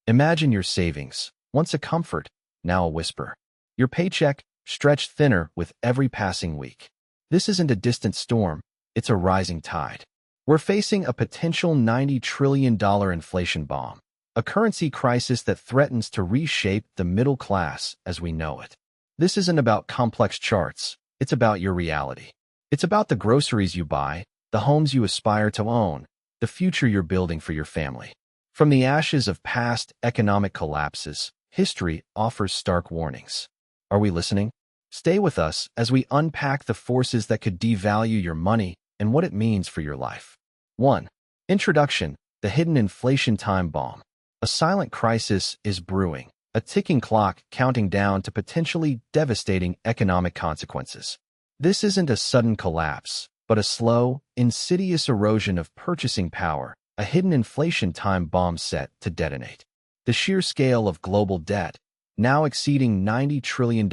Imagine your savings, once a comfort, now a whisper. Your paycheck stretched thinner with every passing week. This isn't a distant storm, it's a rising tide. We're facing a potential $90 trillion inflation bomb, a currency crisis that threatens to reshape the middle class as we know it. This isn't about complex charts, it's about your reality. It's about the groceries you buy, the homes you aspire to own, the future you're building for your family. From the ashes of past economic collapses, history offers stark warnings. Are we listening? Stay with us as we unpack the forces that could devalue your money and what it means for your life. 1. Introduction: the hidden inflation time bomb. A silent crisis is brewing, a ticking clock counting down to potentially devastating economic consequences. This isn't a sudden collapse, but a slow, insidious erosion of purchasing power, a hidden inflation time bomb set to detonate. The sheer scale of global debt, now exceeding $90 trillion,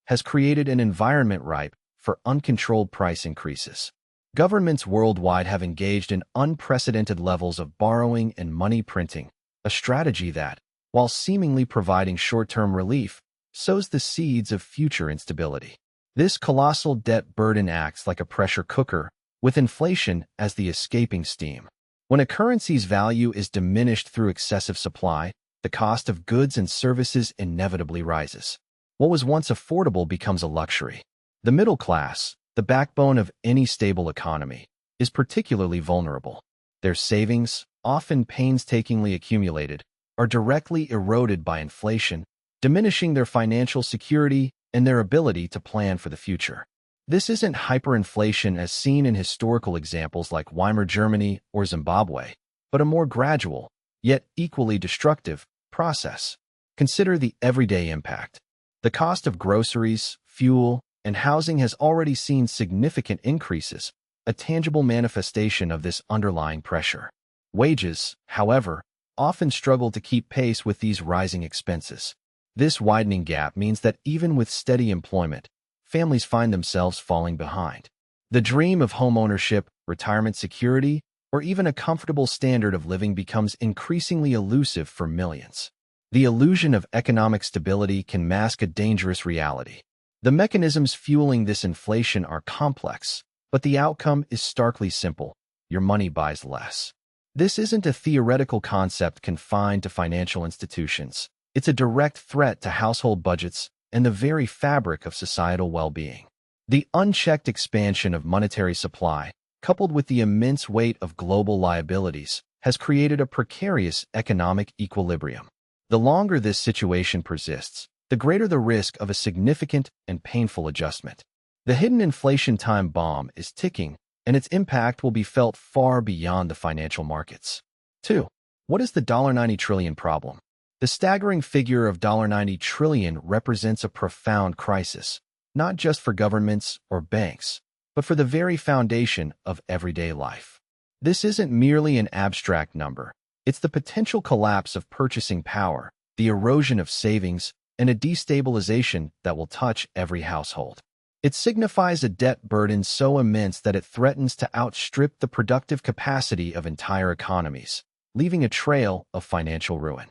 has created an environment ripe for uncontrolled price increases. Governments worldwide have engaged in unprecedented levels of borrowing and money printing, a strategy that, while seemingly providing short-term relief, sows the seeds of future instability. This colossal debt burden acts like a pressure cooker, with inflation as the escaping steam. When a currency's value is diminished through excessive supply, the cost of goods and services inevitably rises. What was once affordable becomes a luxury. The middle class, the backbone of any stable economy, is particularly vulnerable. Their savings, often painstakingly accumulated, are directly eroded by inflation, diminishing their financial security and their ability to plan for the future. This isn't hyperinflation as seen in historical examples like Weimar Germany or Zimbabwe, but a more gradual, yet equally destructive, process. Consider the everyday impact. The cost of groceries, fuel, and housing has already seen significant increases, a tangible manifestation of this underlying pressure. Wages, however, often struggle to keep pace with these rising expenses. This widening gap means that even with steady employment, families find themselves falling behind. The dream of homeownership, retirement security, or even a comfortable standard of living becomes increasingly elusive for millions. The illusion of economic stability can mask a dangerous reality. The mechanisms fueling this inflation are complex, but the outcome is starkly simple: your money buys less. This isn't a theoretical concept confined to financial institutions. It's a direct threat to household budgets and the very fabric of societal well-being. The unchecked expansion of monetary supply, coupled with the immense weight of global liabilities, has created a precarious economic equilibrium. The longer this situation persists, the greater the risk of a significant and painful adjustment. The hidden inflation time bomb is ticking, and its impact will be felt far beyond the financial markets. 2. What is the $90 trillion problem? The staggering figure of $90 trillion represents a profound crisis, not just for governments or banks, but for the very foundation of everyday life. This isn't merely an abstract number. It's the potential collapse of purchasing power, the erosion of savings, and a destabilization that will touch every household. It signifies a debt burden so immense that it threatens to outstrip the productive capacity of entire economies, leaving a trail of financial ruin.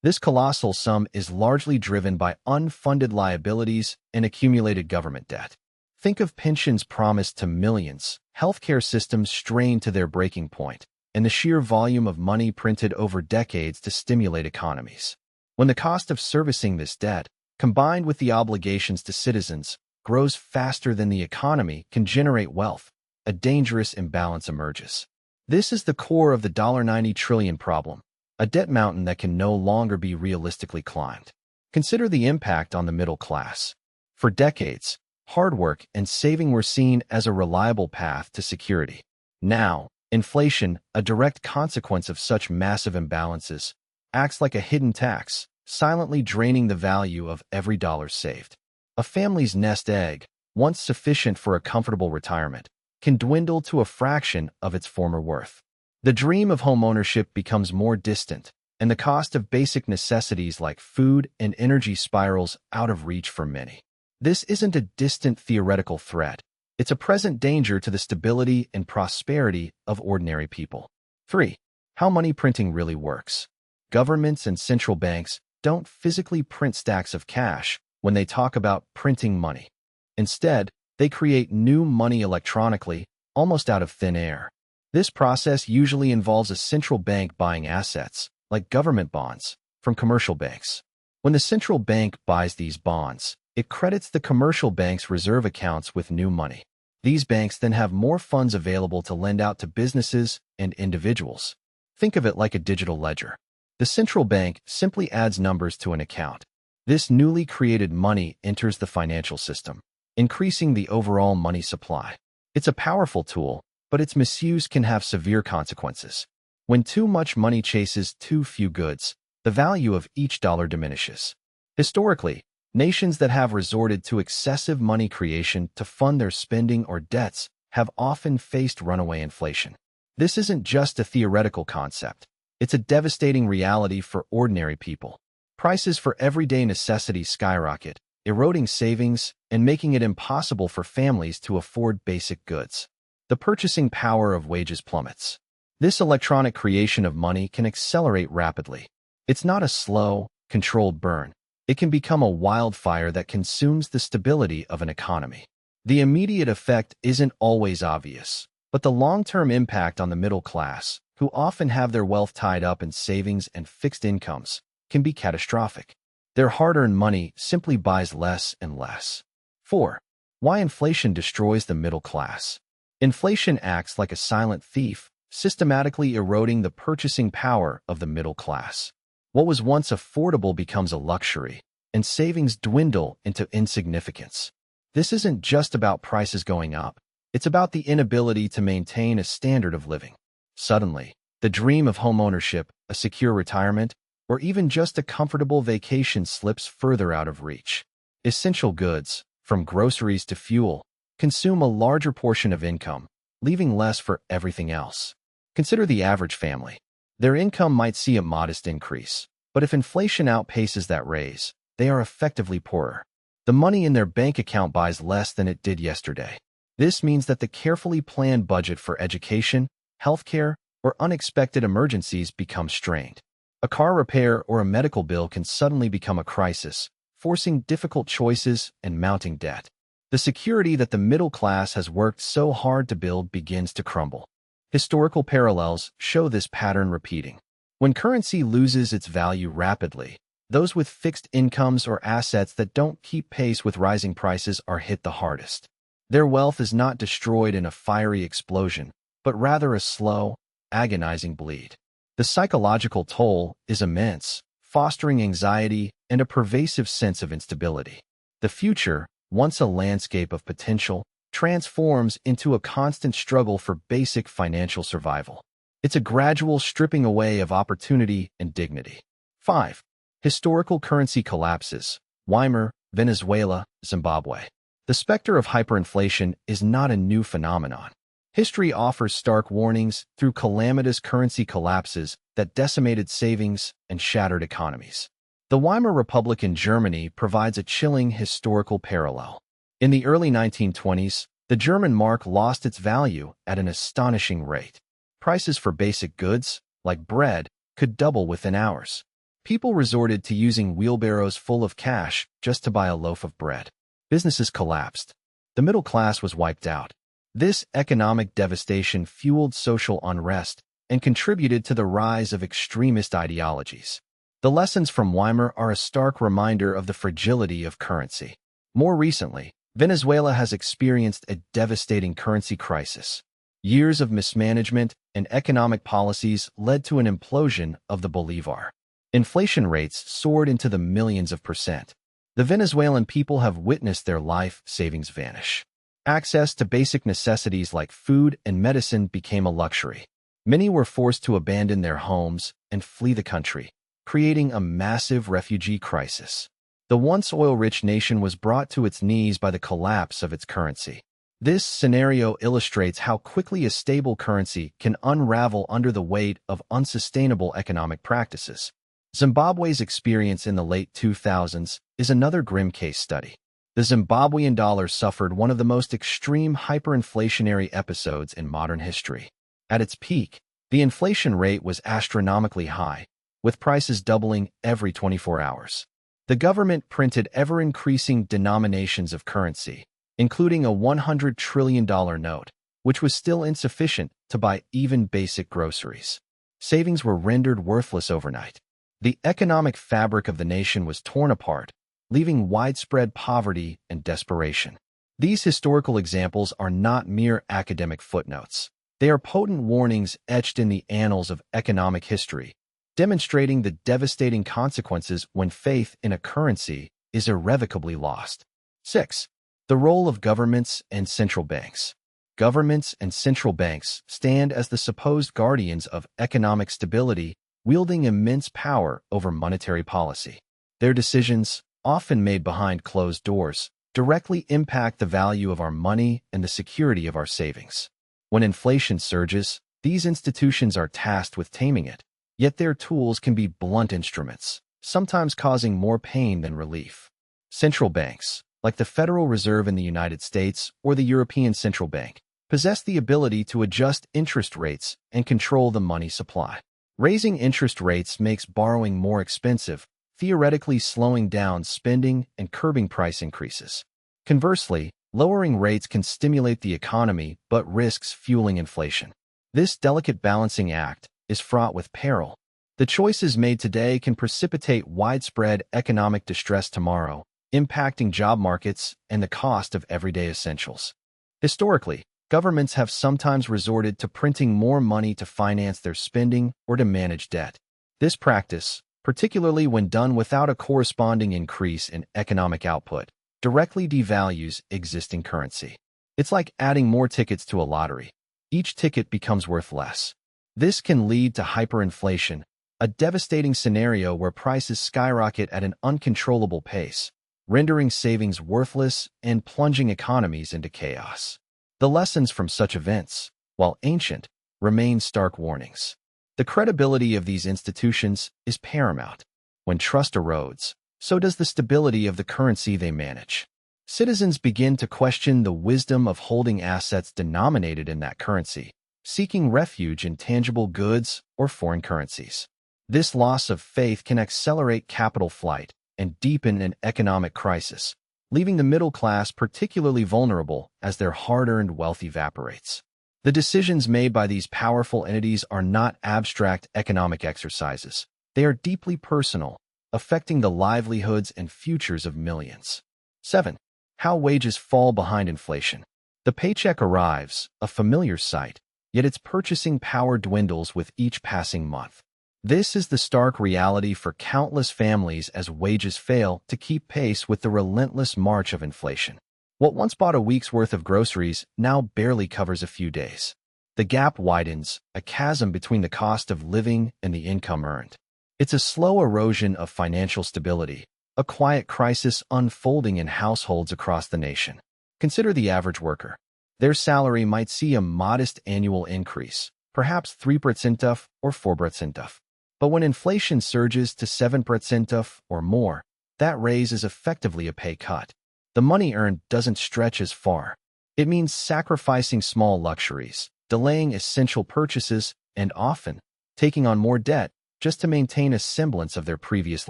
This colossal sum is largely driven by unfunded liabilities and accumulated government debt. Think of pensions promised to millions, healthcare systems strained to their breaking point, and the sheer volume of money printed over decades to stimulate economies. When the cost of servicing this debt, combined with the obligations to citizens, grows faster than the economy can generate wealth, a dangerous imbalance emerges. This is the core of the $90 trillion problem, a debt mountain that can no longer be realistically climbed. Consider the impact on the middle class. For decades, hard work and saving were seen as a reliable path to security. Now, inflation, a direct consequence of such massive imbalances, acts like a hidden tax, silently draining the value of every dollar saved. A family's nest egg, once sufficient for a comfortable retirement, can dwindle to a fraction of its former worth. The dream of homeownership becomes more distant, and the cost of basic necessities like food and energy spirals out of reach for many. This isn't a distant theoretical threat. It's a present danger to the stability and prosperity of ordinary people. 3. How money printing really works. Governments and central banks don't physically print stacks of cash when they talk about printing money. Instead, they create new money electronically, almost out of thin air. This process usually involves a central bank buying assets, like government bonds, from commercial banks. When the central bank buys these bonds, it credits the commercial bank's reserve accounts with new money. These banks then have more funds available to lend out to businesses and individuals. Think of it like a digital ledger. The central bank simply adds numbers to an account. This newly created money enters the financial system, increasing the overall money supply. It's a powerful tool, but its misuse can have severe consequences. When too much money chases too few goods, the value of each dollar diminishes. Historically, nations that have resorted to excessive money creation to fund their spending or debts have often faced runaway inflation. This isn't just a theoretical concept. It's a devastating reality for ordinary people. Prices for everyday necessities skyrocket, eroding savings and making it impossible for families to afford basic goods. The purchasing power of wages plummets. This electronic creation of money can accelerate rapidly. It's not a slow, controlled burn. It can become a wildfire that consumes the stability of an economy. The immediate effect isn't always obvious, but the long-term impact on the middle class, who often have their wealth tied up in savings and fixed incomes, can be catastrophic. Their hard-earned money simply buys less and less. 4. Why inflation destroys the middle class. Inflation acts like a silent thief, systematically eroding the purchasing power of the middle class. What was once affordable becomes a luxury, and savings dwindle into insignificance. This isn't just about prices going up. It's about the inability to maintain a standard of living. Suddenly, the dream of homeownership, a secure retirement, or even just a comfortable vacation slips further out of reach. Essential goods, from groceries to fuel, consume a larger portion of income, leaving less for everything else. Consider the average family. Their income might see a modest increase, but if inflation outpaces that raise, they are effectively poorer. The money in their bank account buys less than it did yesterday. This means that the carefully planned budget for education, healthcare, or unexpected emergencies becomes strained. A car repair or a medical bill can suddenly become a crisis, forcing difficult choices and mounting debt. The security that the middle class has worked so hard to build begins to crumble. Historical parallels show this pattern repeating. When currency loses its value rapidly, those with fixed incomes or assets that don't keep pace with rising prices are hit the hardest. Their wealth is not destroyed in a fiery explosion, but rather a slow, agonizing bleed. The psychological toll is immense, fostering anxiety and a pervasive sense of instability. The future, once a landscape of potential, transforms into a constant struggle for basic financial survival. It's a gradual stripping away of opportunity and dignity. 5. Historical currency collapses. Weimar, Venezuela, Zimbabwe. The specter of hyperinflation is not a new phenomenon. History offers stark warnings through calamitous currency collapses that decimated savings and shattered economies. The Weimar Republic in Germany provides a chilling historical parallel. In the early 1920s, the German mark lost its value at an astonishing rate. Prices for basic goods, like bread, could double within hours. People resorted to using wheelbarrows full of cash just to buy a loaf of bread. Businesses collapsed. The middle class was wiped out. This economic devastation fueled social unrest and contributed to the rise of extremist ideologies. The lessons from Weimar are a stark reminder of the fragility of currency. More recently, Venezuela has experienced a devastating currency crisis. Years of mismanagement and economic policies led to an implosion of the bolivar. Inflation rates soared into the millions of percent. The Venezuelan people have witnessed their life savings vanish. Access to basic necessities like food and medicine became a luxury. Many were forced to abandon their homes and flee the country, creating a massive refugee crisis. The once oil-rich nation was brought to its knees by the collapse of its currency. This scenario illustrates how quickly a stable currency can unravel under the weight of unsustainable economic practices. Zimbabwe's experience in the late 2000s is another grim case study. The Zimbabwean dollar suffered one of the most extreme hyperinflationary episodes in modern history. At its peak, the inflation rate was astronomically high, with prices doubling every 24 hours. The government printed ever-increasing denominations of currency, including a $100 trillion note, which was still insufficient to buy even basic groceries. Savings were rendered worthless overnight. The economic fabric of the nation was torn apart, leaving widespread poverty and desperation. These historical examples are not mere academic footnotes. They are potent warnings etched in the annals of economic history, demonstrating the devastating consequences when faith in a currency is irrevocably lost. 6. The role of governments and central banks. Governments and central banks stand as the supposed guardians of economic stability, wielding immense power over monetary policy. Their decisions, often made behind closed doors, directly impact the value of our money and the security of our savings. When inflation surges, these institutions are tasked with taming it, yet their tools can be blunt instruments, sometimes causing more pain than relief. Central banks, like the Federal Reserve in the United States or the European Central Bank, possess the ability to adjust interest rates and control the money supply. Raising interest rates makes borrowing more expensive, theoretically slowing down spending and curbing price increases. Conversely, lowering rates can stimulate the economy but risks fueling inflation. This delicate balancing act is fraught with peril. The choices made today can precipitate widespread economic distress tomorrow, impacting job markets and the cost of everyday essentials. Historically, governments have sometimes resorted to printing more money to finance their spending or to manage debt. This practice, particularly when done without a corresponding increase in economic output, directly devalues existing currency. It's like adding more tickets to a lottery. Each ticket becomes worth less. This can lead to hyperinflation, a devastating scenario where prices skyrocket at an uncontrollable pace, rendering savings worthless and plunging economies into chaos. The lessons from such events, while ancient, remain stark warnings. The credibility of these institutions is paramount. When trust erodes, so does the stability of the currency they manage. Citizens begin to question the wisdom of holding assets denominated in that currency, seeking refuge in tangible goods or foreign currencies. This loss of faith can accelerate capital flight and deepen an economic crisis, leaving the middle class particularly vulnerable as their hard-earned wealth evaporates. The decisions made by these powerful entities are not abstract economic exercises. They are deeply personal, affecting the livelihoods and futures of millions. 7. How wages fall behind inflation. The paycheck arrives, a familiar sight, yet its purchasing power dwindles with each passing month. This is the stark reality for countless families as wages fail to keep pace with the relentless march of inflation. What once bought a week's worth of groceries now barely covers a few days. The gap widens, a chasm between the cost of living and the income earned. It's a slow erosion of financial stability, a quiet crisis unfolding in households across the nation. Consider the average worker. Their salary might see a modest annual increase, perhaps 3% or 4%. But when inflation surges to 7% or more, that raise is effectively a pay cut. The money earned doesn't stretch as far. It means sacrificing small luxuries, delaying essential purchases, and often taking on more debt just to maintain a semblance of their previous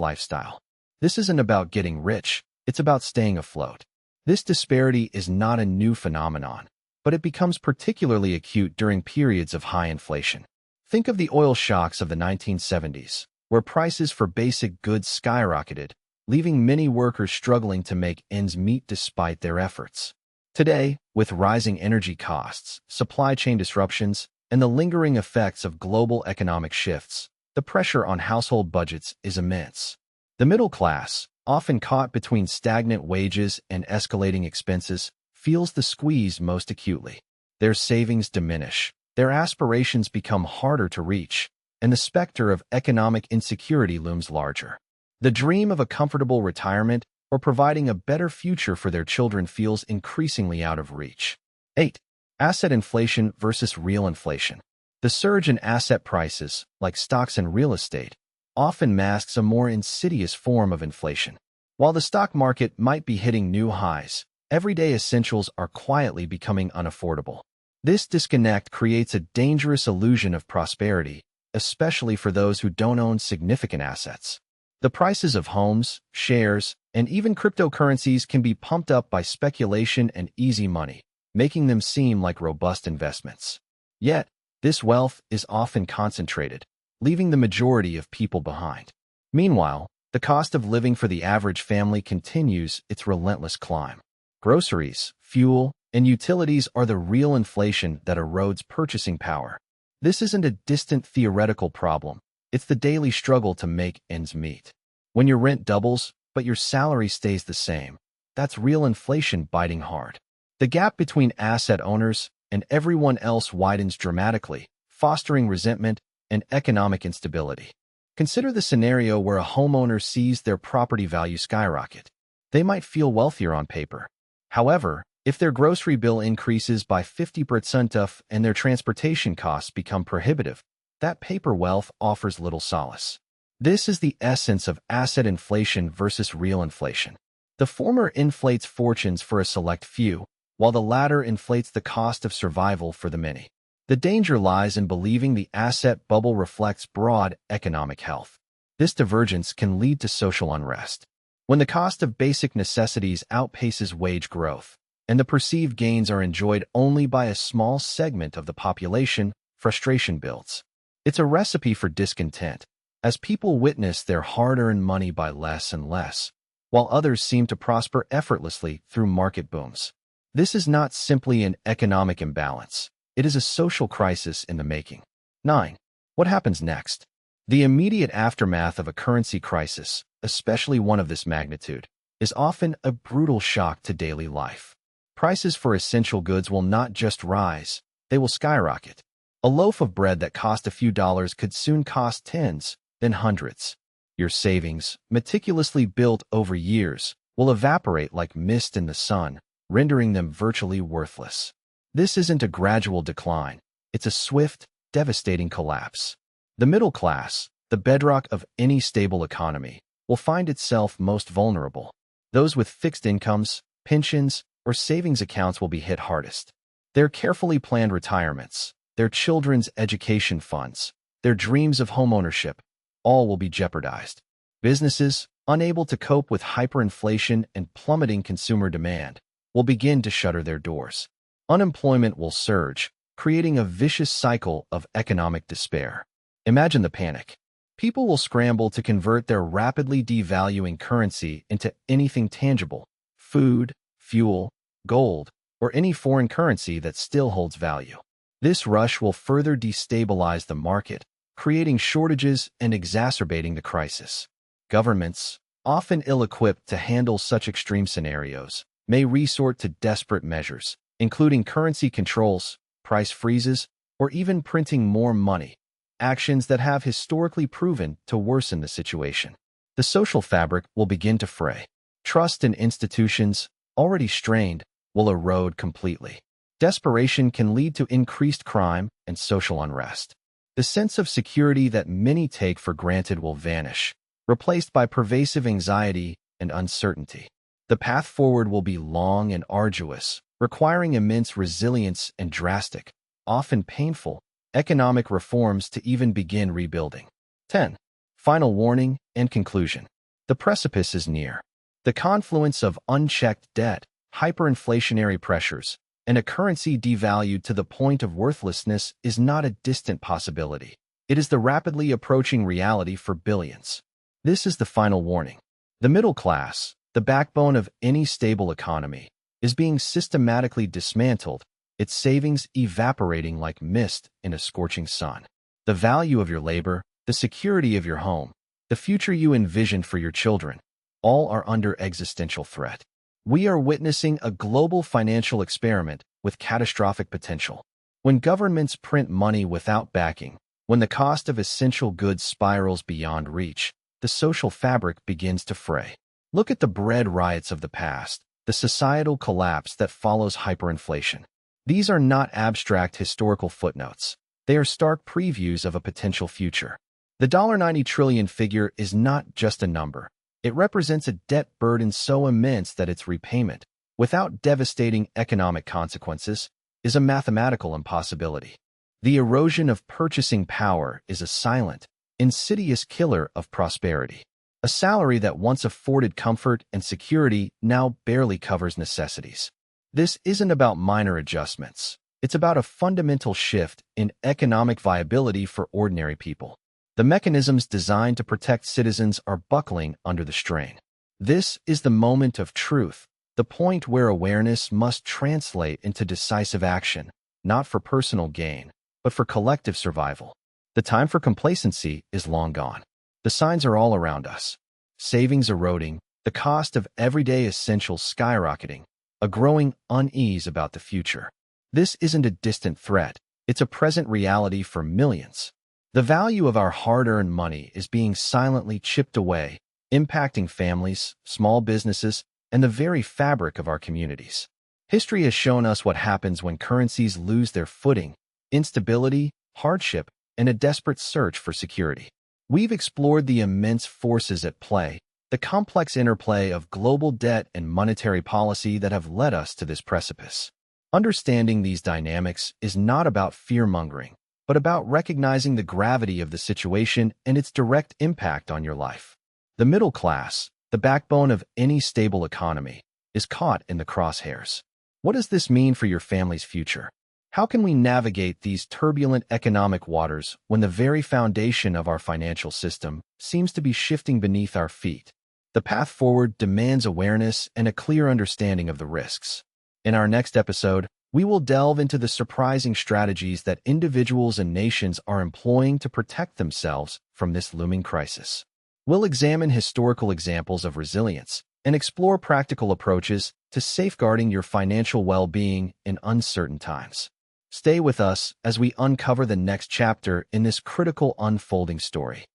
lifestyle. This isn't about getting rich, it's about staying afloat. This disparity is not a new phenomenon, but it becomes particularly acute during periods of high inflation. Think of the oil shocks of the 1970s, where prices for basic goods skyrocketed, leaving many workers struggling to make ends meet despite their efforts. Today, with rising energy costs, supply chain disruptions, and the lingering effects of global economic shifts, the pressure on household budgets is immense. The middle class, often caught between stagnant wages and escalating expenses, feels the squeeze most acutely. Their savings diminish, their aspirations become harder to reach, and the specter of economic insecurity looms larger. The dream of a comfortable retirement or providing a better future for their children feels increasingly out of reach. 8. Asset inflation versus real inflation. The surge in asset prices, like stocks and real estate, often masks a more insidious form of inflation. While the stock market might be hitting new highs, everyday essentials are quietly becoming unaffordable. This disconnect creates a dangerous illusion of prosperity, especially for those who don't own significant assets. The prices of homes, shares, and even cryptocurrencies can be pumped up by speculation and easy money, making them seem like robust investments. Yet, this wealth is often concentrated, leaving the majority of people behind. Meanwhile, the cost of living for the average family continues its relentless climb. Groceries, fuel, and utilities are the real inflation that erodes purchasing power. This isn't a distant theoretical problem. It's the daily struggle to make ends meet. When your rent doubles, but your salary stays the same, that's real inflation biting hard. The gap between asset owners and everyone else widens dramatically, fostering resentment and economic instability. Consider the scenario where a homeowner sees their property value skyrocket. They might feel wealthier on paper. However, if their grocery bill increases by 50% and their transportation costs become prohibitive, that paper wealth offers little solace. This is the essence of asset inflation versus real inflation. The former inflates fortunes for a select few, while the latter inflates the cost of survival for the many. The danger lies in believing the asset bubble reflects broad economic health. This divergence can lead to social unrest. When the cost of basic necessities outpaces wage growth, and the perceived gains are enjoyed only by a small segment of the population, frustration builds. It's a recipe for discontent, as people witness their hard-earned money buy less and less, while others seem to prosper effortlessly through market booms. This is not simply an economic imbalance. It is a social crisis in the making. 9. What happens next? The immediate aftermath of a currency crisis, especially one of this magnitude, is often a brutal shock to daily life. Prices for essential goods will not just rise, they will skyrocket. A loaf of bread that cost a few dollars could soon cost tens, then hundreds. Your savings, meticulously built over years, will evaporate like mist in the sun, rendering them virtually worthless. This isn't a gradual decline, it's a swift, devastating collapse. The middle class, the bedrock of any stable economy, will find itself most vulnerable. Those with fixed incomes, pensions, or savings accounts will be hit hardest. Their carefully planned retirements, their children's education funds, their dreams of homeownership, all will be jeopardized. Businesses, unable to cope with hyperinflation and plummeting consumer demand, will begin to shutter their doors. Unemployment will surge, creating a vicious cycle of economic despair. Imagine the panic. People will scramble to convert their rapidly devaluing currency into anything tangible: food, fuel, gold, or any foreign currency that still holds value. This rush will further destabilize the market, creating shortages and exacerbating the crisis. Governments, often ill-equipped to handle such extreme scenarios, may resort to desperate measures, including currency controls, price freezes, or even printing more money, actions that have historically proven to worsen the situation. The social fabric will begin to fray. Trust in institutions, already strained, will erode completely. Desperation can lead to increased crime and social unrest. The sense of security that many take for granted will vanish, replaced by pervasive anxiety and uncertainty. The path forward will be long and arduous, requiring immense resilience and drastic, often painful, economic reforms to even begin rebuilding. 10. Final warning and conclusion. The precipice is near. The confluence of unchecked debt, hyperinflationary pressures, and a currency devalued to the point of worthlessness is not a distant possibility. It is the rapidly approaching reality for billions. This is the final warning. The middle class, the backbone of any stable economy, is being systematically dismantled, its savings evaporating like mist in a scorching sun. The value of your labor, the security of your home, the future you envisioned for your children, all are under existential threat. We are witnessing a global financial experiment with catastrophic potential. When governments print money without backing, when the cost of essential goods spirals beyond reach, the social fabric begins to fray. Look at the bread riots of the past, the societal collapse that follows hyperinflation. These are not abstract historical footnotes. They are stark previews of a potential future. The $90 trillion figure is not just a number. It represents a debt burden so immense that its repayment, without devastating economic consequences, is a mathematical impossibility. The erosion of purchasing power is a silent, insidious killer of prosperity. A salary that once afforded comfort and security now barely covers necessities. This isn't about minor adjustments. It's about a fundamental shift in economic viability for ordinary people. The mechanisms designed to protect citizens are buckling under the strain. This is the moment of truth, the point where awareness must translate into decisive action, not for personal gain, but for collective survival. The time for complacency is long gone. The signs are all around us. Savings eroding, the cost of everyday essentials skyrocketing, a growing unease about the future. This isn't a distant threat. It's a present reality for millions. The value of our hard-earned money is being silently chipped away, impacting families, small businesses, and the very fabric of our communities. History has shown us what happens when currencies lose their footing: instability, hardship, and a desperate search for security. We've explored the immense forces at play, the complex interplay of global debt and monetary policy that have led us to this precipice. Understanding these dynamics is not about fear-mongering, but about recognizing the gravity of the situation and its direct impact on your life. The middle class, the backbone of any stable economy, is caught in the crosshairs. What does this mean for your family's future? How can we navigate these turbulent economic waters when the very foundation of our financial system seems to be shifting beneath our feet? The path forward demands awareness and a clear understanding of the risks. In our next episode, we will delve into the surprising strategies that individuals and nations are employing to protect themselves from this looming crisis. We'll examine historical examples of resilience and explore practical approaches to safeguarding your financial well-being in uncertain times. Stay with us as we uncover the next chapter in this critical unfolding story.